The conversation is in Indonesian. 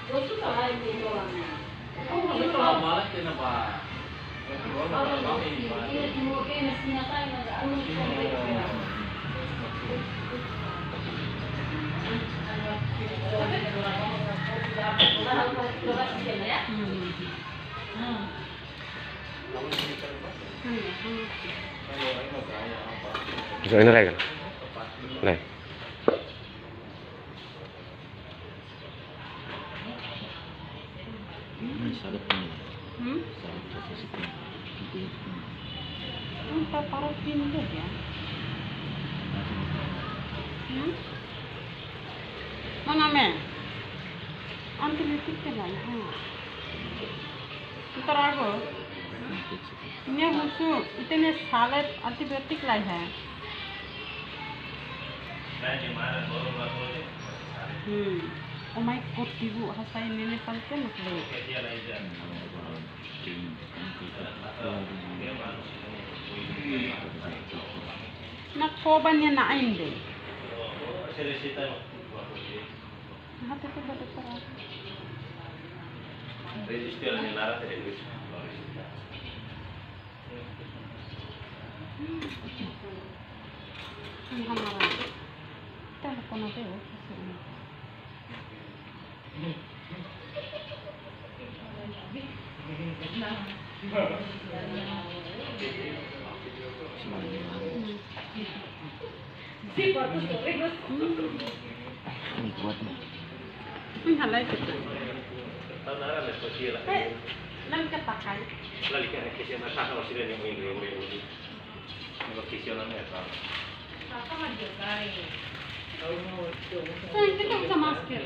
Gusto ka ay dito lang. Kalau malas din na ba? Ini mo kayo na sinatay na ano Bisa ini lagi kan? Nih. Para pindah ya. Mana me? Antibiotik kan lah. Ntar aku. Ini khusus. Itu nih salad antibiotik lah ya. Oh my god, ibu rasain ini paling masuk. Nak kobannya nain deh. Nah, itu pada terang. Register ni lara televis. Hamaran. Telepon aja ya. Halay kita. Tanara la sosiela. Lang katakai. La liga que se mata no sirve ni muy. Lo que hicieron es para. Saya kita bisa masker.